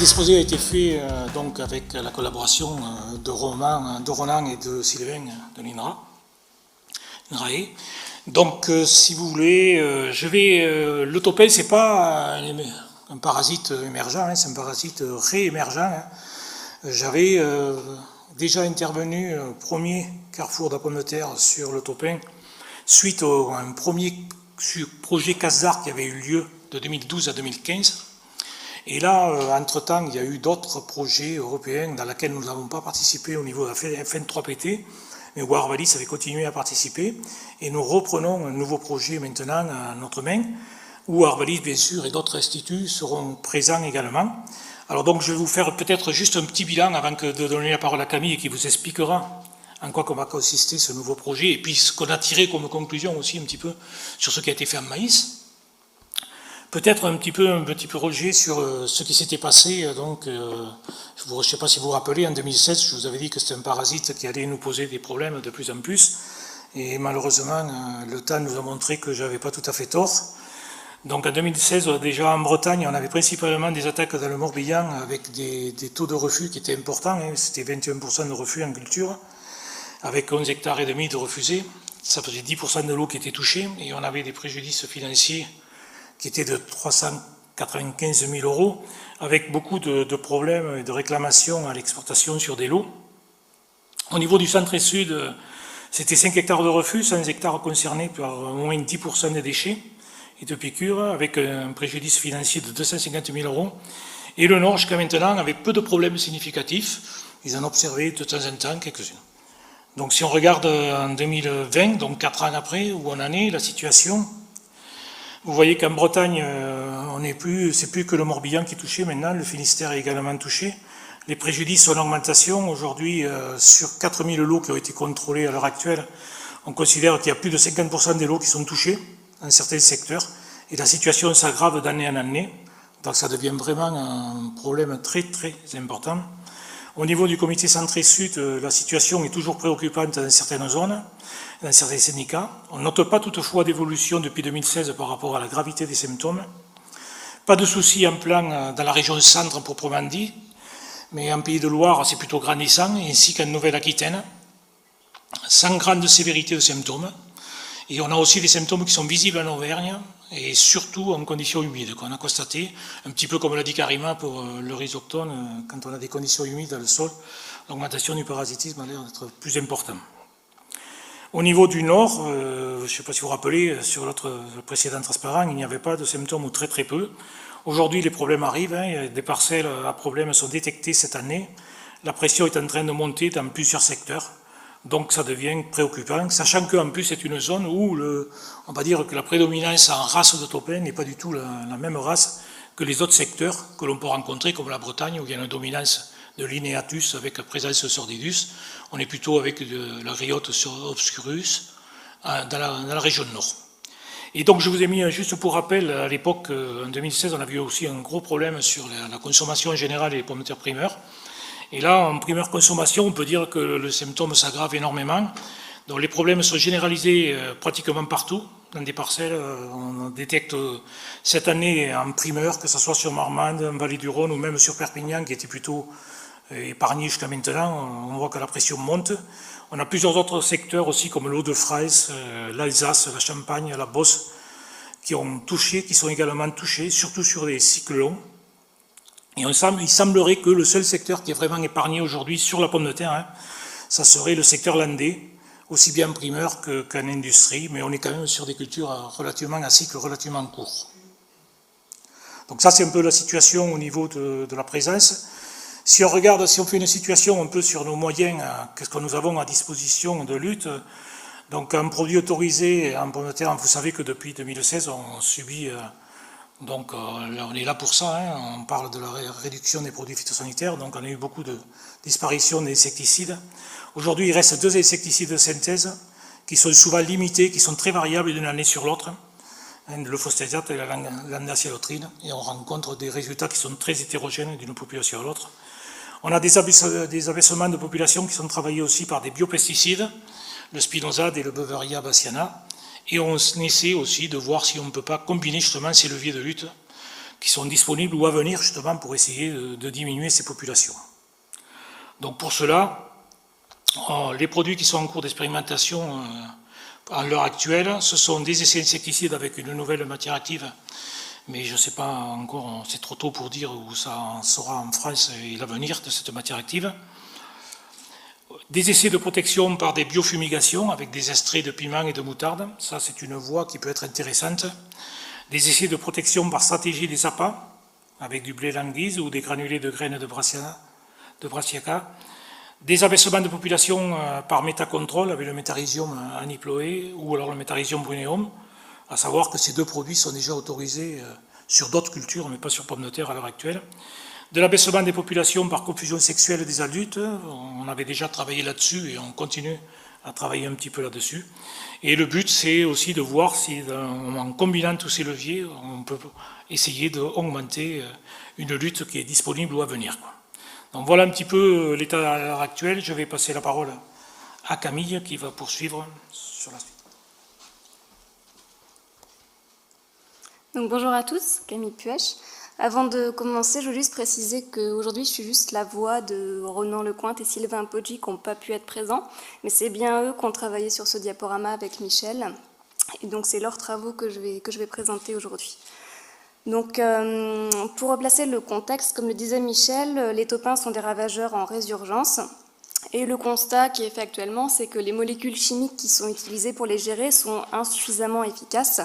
L'exposé a été fait donc avec la collaboration de Ronan et de Sylvain de l'INRAE. Donc, si vous voulez, le topin, c'est pas un parasite émergent, hein, c'est un parasite réémergent. Hein. J'avais déjà intervenu au premier carrefour de la pomme de terre sur le topin suite à un premier projet CASDAR qui avait eu lieu de 2012 à 2015. Et là, entre-temps, il y a eu d'autres projets européens dans lesquels nous n'avons pas participé au niveau de la FN3PT, mais où Arvalis avait continué à participer. Et nous reprenons un nouveau projet maintenant à notre main, où Arvalis, bien sûr, et d'autres instituts seront présents également. Alors donc, je vais vous faire peut-être juste un petit bilan avant de donner la parole à Camille qui vous expliquera en quoi va consister ce nouveau projet, et puis ce qu'on a tiré comme conclusion aussi un petit peu sur ce qui a été fait en maïs. Peut-être un petit peu Roger sur ce qui s'était passé. Donc, je ne sais pas si vous vous rappelez, en 2016, je vous avais dit que c'était un parasite qui allait nous poser des problèmes de plus en plus. Et malheureusement, le temps nous a montré que je n'avais pas tout à fait tort. Donc en 2016, déjà en Bretagne, on avait principalement des attaques dans le Morbihan avec des taux de refus qui étaient importants. Hein, c'était 21% de refus en culture, avec 11 hectares et demi de refusés. Ça faisait 10% de l'eau qui était touchée et on avait des préjudices financiers qui était de 395 000 €, avec beaucoup de problèmes et de réclamations à l'exportation sur des lots. Au niveau du centre et sud, c'était 5 hectares de refus, 100 hectares concernés par au moins 10% des déchets et de piqûres, avec un préjudice financier de 250 000 €. Et le nord, jusqu'à maintenant, avait peu de problèmes significatifs. Ils en observaient de temps en temps quelques-uns. Donc si on regarde en 2020, donc 4 ans après, où on en est, la situation... Vous voyez qu'en Bretagne, c'est plus que le Morbihan qui est touché maintenant, le Finistère est également touché. Les préjudices sont en augmentation. Aujourd'hui, sur 4000 lots qui ont été contrôlés à l'heure actuelle, on considère qu'il y a plus de 50% des lots qui sont touchés dans certains secteurs. Et la situation s'aggrave d'année en année. Donc ça devient vraiment un problème très très important. Au niveau du comité centré sud, la situation est toujours préoccupante dans certaines zones, dans certains syndicats. On ne note pas toutefois d'évolution depuis 2016 par rapport à la gravité des symptômes. Pas de soucis en plan dans la région centre proprement dit, mais en Pays de Loire c'est plutôt grandissant, ainsi qu'en Nouvelle-Aquitaine, sans grande sévérité de symptômes. Et on a aussi des symptômes qui sont visibles en Auvergne, et surtout en conditions humides, qu'on a constaté, un petit peu comme l'a dit Karima pour le rhizoctone, quand on a des conditions humides dans le sol, l'augmentation du parasitisme a l'air d'être plus importante. Au niveau du nord, je ne sais pas si vous vous rappelez, sur notre précédent transparent, il n'y avait pas de symptômes ou très très peu. Aujourd'hui, les problèmes arrivent, hein, des parcelles à problème sont détectées cette année. La pression est en train de monter dans plusieurs secteurs. Donc ça devient préoccupant, sachant qu'en plus c'est une zone où on va dire que la prédominance en race de topin n'est pas du tout la même race que les autres secteurs que l'on peut rencontrer, comme la Bretagne, où il y a une dominance de Lineatus avec la présence de Sordidus. On est plutôt avec de la griotte obscurus dans la région nord. Et donc je vous ai mis juste pour rappel, à l'époque, en 2016, on avait eu aussi un gros problème sur la consommation générale des pommes de terre primeurs. Et là, en primeur consommation, on peut dire que le symptôme s'aggrave énormément. Donc les problèmes sont généralisés pratiquement partout. Dans des parcelles, on détecte cette année en primeur, que ce soit sur Marmande, en Vallée du Rhône ou même sur Perpignan, qui était plutôt épargné jusqu'à maintenant. On voit que la pression monte. On a plusieurs autres secteurs aussi, comme l'Hauts-de-France, l'Alsace, la Champagne, la Beauce, qui sont également touchés, surtout sur des cycles longs. Et il semblerait que le seul secteur qui est vraiment épargné aujourd'hui sur la pomme de terre, hein, ça serait le secteur landais, aussi bien en primeur qu'en industrie, mais on est quand même sur des cultures à cycle relativement court. Donc ça, c'est un peu la situation au niveau de la présence. Si on fait une situation un peu sur nos moyens, qu'est-ce que nous avons à disposition de lutte, donc un produit autorisé en pomme de terre, vous savez que depuis 2016, on subit... Donc on est là pour ça, hein. On parle de la réduction des produits phytosanitaires, donc on a eu beaucoup de disparition des insecticides. Aujourd'hui, il reste 2 insecticides de synthèse qui sont souvent limités, qui sont très variables d'une année sur l'autre, hein, le phosphésate et la landacialotrine, et on rencontre des résultats qui sont très hétérogènes d'une population à l'autre. On a des abaissements de population qui sont travaillés aussi par des biopesticides, le spinosade et le Beauveria bassiana. Et on essaie aussi de voir si on ne peut pas combiner justement ces leviers de lutte qui sont disponibles ou à venir justement pour essayer de diminuer ces populations. Donc pour cela, les produits qui sont en cours d'expérimentation à l'heure actuelle, ce sont des essais insecticides avec une nouvelle matière active, mais je ne sais pas encore, c'est trop tôt pour dire où ça en sera en France et l'avenir de cette matière active. Des essais de protection par des biofumigations avec des extraits de piment et de moutarde, ça c'est une voie qui peut être intéressante. Des essais de protection par stratégie des appâts, avec du blé languise ou des granulés de graines de brassica. Des abaissements de population par métacontrôle avec le métarhizium anicloé ou alors le métarhizium bruneum, à savoir que ces deux produits sont déjà autorisés sur d'autres cultures, mais pas sur pommes de terre à l'heure actuelle. De l'abaissement des populations par confusion sexuelle des adultes, on avait déjà travaillé là-dessus et on continue à travailler un petit peu là-dessus. Et le but, c'est aussi de voir si, en combinant tous ces leviers, on peut essayer d'augmenter une lutte qui est disponible ou à venir. Donc voilà un petit peu l'état à l'heure actuelle. Je vais passer la parole à Camille qui va poursuivre sur la suite. Donc bonjour à tous, Camille Puech. Avant de commencer, je veux juste préciser qu'aujourd'hui, je suis juste la voix de Ronan Lecointe et Sylvain Poggi qui n'ont pas pu être présents, mais c'est bien eux qui ont travaillé sur ce diaporama avec Michel, et donc c'est leurs travaux que je vais présenter aujourd'hui. Donc, pour replacer le contexte, comme le disait Michel, les taupins sont des ravageurs en résurgence, et le constat qui est fait actuellement, c'est que les molécules chimiques qui sont utilisées pour les gérer sont insuffisamment efficaces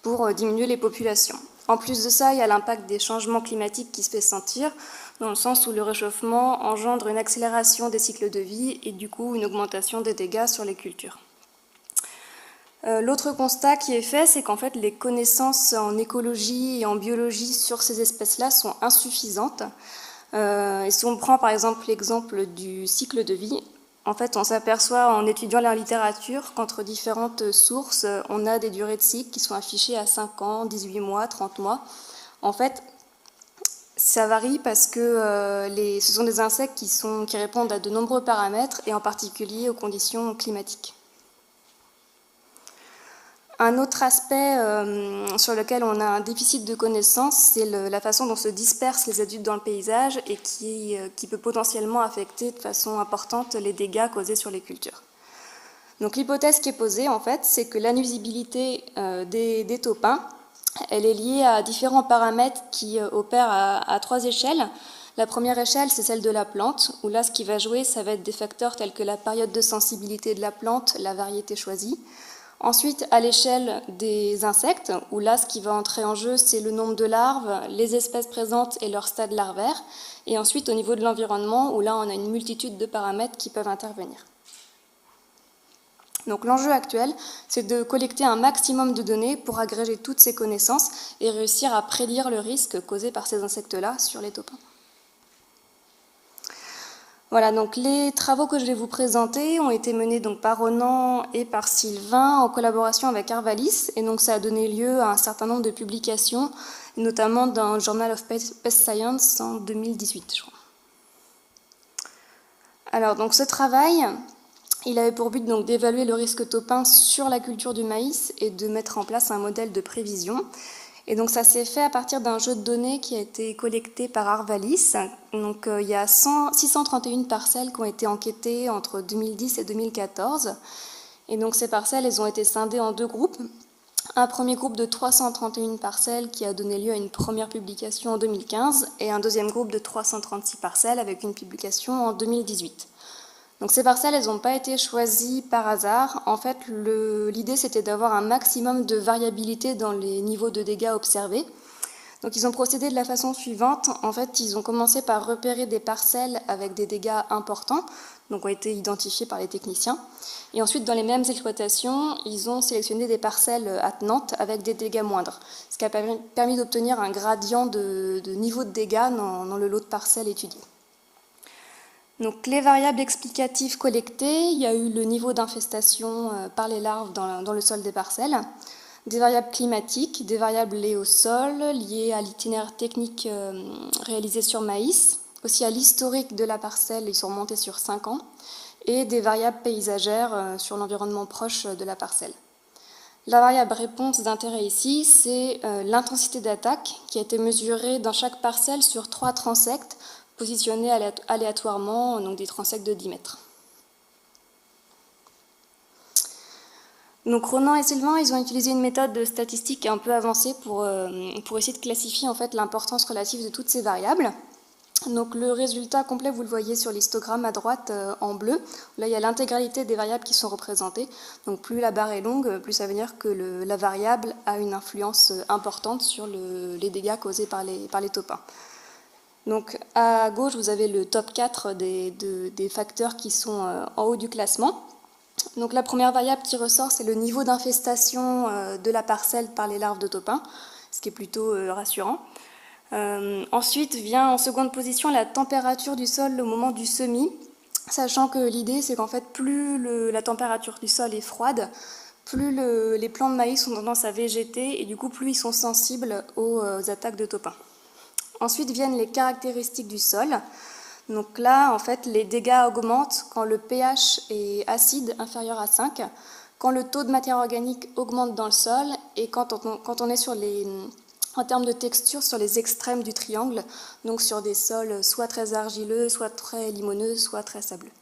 pour diminuer les populations. En plus de ça, il y a l'impact des changements climatiques qui se fait sentir, dans le sens où le réchauffement engendre une accélération des cycles de vie et du coup une augmentation des dégâts sur les cultures. L'autre constat qui est fait, c'est qu'en fait les connaissances en écologie et en biologie sur ces espèces-là sont insuffisantes. Et si on prend par exemple l'exemple du cycle de vie, en fait, on s'aperçoit en étudiant la littérature qu'entre différentes sources, on a des durées de cycle qui sont affichées à 5 ans, 18 mois, 30 mois. En fait, ça varie parce que ce sont des insectes qui répondent à de nombreux paramètres et en particulier aux conditions climatiques. Un autre aspect sur lequel on a un déficit de connaissances, c'est la façon dont se dispersent les adultes dans le paysage et qui peut potentiellement affecter de façon importante les dégâts causés sur les cultures. Donc l'hypothèse qui est posée, en fait, c'est que la nuisibilité des taupins, elle est liée à différents paramètres qui opèrent à 3 échelles. La première échelle, c'est celle de la plante, où là, ce qui va jouer, ça va être des facteurs tels que la période de sensibilité de la plante, la variété choisie. Ensuite, à l'échelle des insectes, où là, ce qui va entrer en jeu, c'est le nombre de larves, les espèces présentes et leur stade larvaire. Et ensuite, au niveau de l'environnement, où là, on a une multitude de paramètres qui peuvent intervenir. Donc l'enjeu actuel, c'est de collecter un maximum de données pour agréger toutes ces connaissances et réussir à prédire le risque causé par ces insectes-là sur les taupins. Voilà, donc les travaux que je vais vous présenter ont été menés donc par Ronan et par Sylvain en collaboration avec Arvalis, et donc ça a donné lieu à un certain nombre de publications, notamment dans le Journal of Pest Science en 2018, je crois. Alors, donc ce travail, il avait pour but donc d'évaluer le risque taupin sur la culture du maïs et de mettre en place un modèle de prévision. Et donc ça s'est fait à partir d'un jeu de données qui a été collecté par Arvalis. Donc il y a 631 parcelles qui ont été enquêtées entre 2010 et 2014. Et donc ces parcelles, elles ont été scindées en 2 groupes. Un premier groupe de 331 parcelles qui a donné lieu à une première publication en 2015 et un deuxième groupe de 336 parcelles avec une publication en 2018. Donc ces parcelles, elles n'ont pas été choisies par hasard. En fait, l'idée, c'était d'avoir un maximum de variabilité dans les niveaux de dégâts observés. Donc ils ont procédé de la façon suivante. En fait, ils ont commencé par repérer des parcelles avec des dégâts importants, donc ont été identifiés par les techniciens. Et ensuite, dans les mêmes exploitations, ils ont sélectionné des parcelles attenantes avec des dégâts moindres, ce qui a permis d'obtenir un gradient de niveau de dégâts dans le lot de parcelles étudiées. Donc, les variables explicatives collectées, il y a eu le niveau d'infestation par les larves dans le sol des parcelles, des variables climatiques, des variables liées au sol, liées à l'itinéraire technique réalisé sur maïs, aussi à l'historique de la parcelle, ils sont remontés sur 5 ans, et des variables paysagères sur l'environnement proche de la parcelle. La variable réponse d'intérêt ici, c'est l'intensité d'attaque qui a été mesurée dans chaque parcelle sur 3 transects positionnés aléatoirement, donc des transects de 10 mètres. Donc Ronan et Sylvain, ils ont utilisé une méthode de statistique un peu avancée pour essayer de classifier en fait l'importance relative de toutes ces variables. Donc le résultat complet, vous le voyez sur l'histogramme à droite en bleu. Là, il y a l'intégralité des variables qui sont représentées. Donc plus la barre est longue, plus ça veut dire que la variable a une influence importante sur les dégâts causés par les taupins. Donc à gauche, vous avez le top 4 des facteurs qui sont en haut du classement. Donc la première variable qui ressort, c'est le niveau d'infestation de la parcelle par les larves de taupins, ce qui est plutôt rassurant. Ensuite vient en seconde position la température du sol au moment du semis, sachant que l'idée c'est qu'en fait plus la température du sol est froide, plus les plants de maïs ont tendance à végéter et du coup plus ils sont sensibles aux attaques de taupins. Ensuite viennent les caractéristiques du sol. Donc là, en fait, les dégâts augmentent quand le pH est acide, inférieur à 5, quand le taux de matière organique augmente dans le sol et quand on est en termes de texture sur les extrêmes du triangle, donc sur des sols soit très argileux, soit très limoneux, soit très sableux.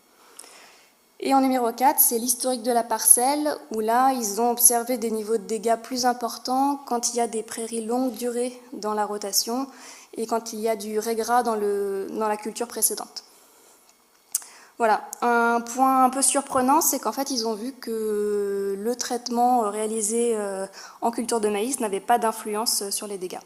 Et en numéro 4, c'est l'historique de la parcelle, où là, ils ont observé des niveaux de dégâts plus importants quand il y a des prairies longue durée dans la rotation et quand il y a du régras dans la culture précédente. Voilà, un point un peu surprenant, c'est qu'en fait, ils ont vu que le traitement réalisé en culture de maïs n'avait pas d'influence sur les dégâts.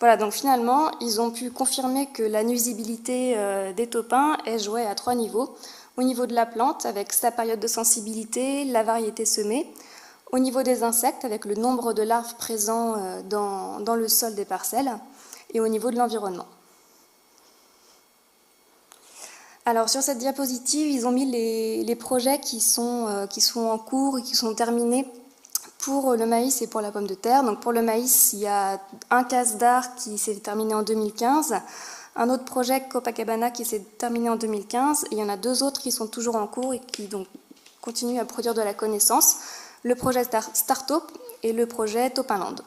Voilà, donc finalement, ils ont pu confirmer que la nuisibilité des taupins est jouée à 3 niveaux. Au niveau de la plante, avec sa période de sensibilité, la variété semée. Au niveau des insectes, avec le nombre de larves présents dans le sol des parcelles. Et au niveau de l'environnement. Alors sur cette diapositive, ils ont mis les projets qui sont en cours et qui sont terminés pour le maïs et pour la pomme de terre. Donc pour le maïs, il y a un casse d'art qui s'est terminé en 2015, un autre projet Copacabana qui s'est terminé en 2015, et il y en a 2 autres qui sont toujours en cours et qui donc continuent à produire de la connaissance, le projet Startaup et le projet Taupinland.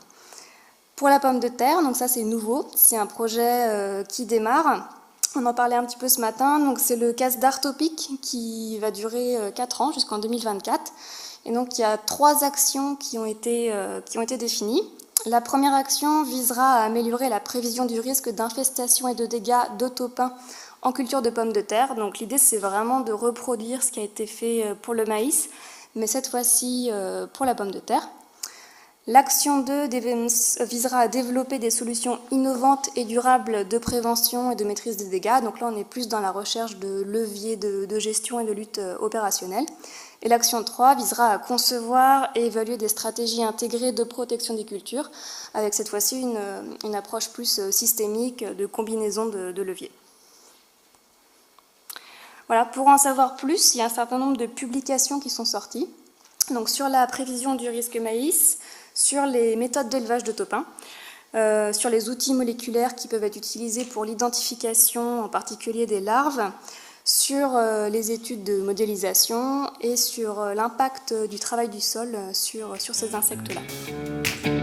Pour la pomme de terre, donc ça c'est nouveau, c'est un projet qui démarre. On en parlait un petit peu ce matin, donc c'est le casse d'art topique qui va durer 4 ans jusqu'en 2024. Et donc il y a 3 actions qui ont été définies. La première action visera à améliorer la prévision du risque d'infestation et de dégâts de taupins en culture de pommes de terre. Donc l'idée c'est vraiment de reproduire ce qui a été fait pour le maïs, mais cette fois-ci pour la pomme de terre. L'action 2 visera à développer des solutions innovantes et durables de prévention et de maîtrise des dégâts. Donc là, on est plus dans la recherche de leviers de gestion et de lutte opérationnelle. Et l'action 3 visera à concevoir et évaluer des stratégies intégrées de protection des cultures, avec cette fois-ci une approche plus systémique de combinaison de leviers. Voilà, pour en savoir plus, il y a un certain nombre de publications qui sont sorties. Donc sur la prévision du risque maïs, sur les méthodes d'élevage de taupins, sur les outils moléculaires qui peuvent être utilisés pour l'identification en particulier des larves, sur les études de modélisation et sur l'impact du travail du sol sur ces insectes-là.